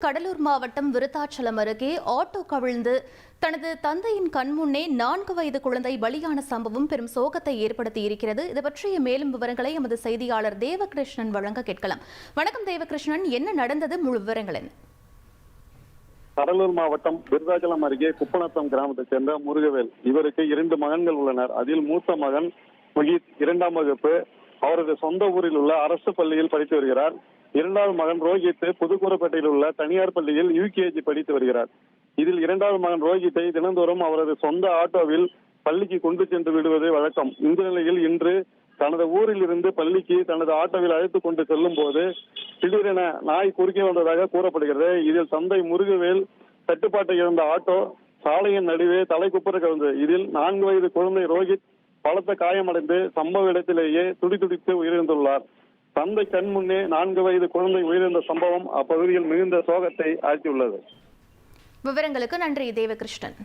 கடலூர் மாவட்டம் விருத்தாச்சலம் அருகே ஆட்டோ கவிழ்ந்து தனது தந்தையின் கண்முன்னே 4 வயது குழந்தை பலியான சம்பவம் பெரும் சோகத்தை ஏற்படுத்தி இருக்கிறது. இது பற்றிய மேலும் விவரங்களை எமது செய்தியாளர் தேவகிருஷ்ணன் வழங்க கேட்கலாம். வணக்கம் தேவகிருஷ்ணன், என்ன நடந்தது? முழு விவரங்கள் என்ன? கடலூர் மாவட்டம் விருத்தாச்சலம் அருகே குப்பநத்தம் கிராமத்தைச் சேர்ந்த முருகவேல். இவருக்கு 2 மகன்கள் உள்ளனர். அதில் மூத்த மகன் முகித் 2ஆம் வகுப்பு அவரது சொந்த ஊரில் உள்ள அரசு பள்ளியில் படித்து வருகிறார். 2வது மகன் ரோஹித் புதுக்கூரப்பேட்டையில் உள்ள தனியார் பள்ளியில் யூகேஜி படித்து வருகிறார். இதில் 2வது மகன் ரோஹித்தை தினந்தோறும் அவரது சொந்த ஆட்டோவில் பள்ளிக்கு கொண்டு சென்று விடுவது வழக்கம். இந்த நிலையில் இன்று தனது ஊரில் இருந்து பள்ளிக்கு தனது ஆட்டோவில் அழைத்துக் கொண்டு செல்லும் போது திடீரென நாய் குறுக்கே வந்ததாக கூறப்படுகிறது. இதில் தந்தை முருகவேல் கட்டுப்பாட்டை இழந்த ஆட்டோ சாலையின் நடுவே தலைக்குப்புற கவிழ்ந்தது. இதில் 4 வயது குழந்தை ரோஹித் பலத்த காயமடைந்து சம்பவ இடத்திலேயே துடிதுடித்து உயிரிழந்துள்ளார். தந்தை கண் முன்னே 4 வயது குழந்தை உயிரிழந்த சம்பவம் அப்பகுதியில் மிகுந்த சோகத்தை ஆழ்த்தியுள்ளது. விவரங்களுக்கு நன்றி தேவகிருஷ்ணன்.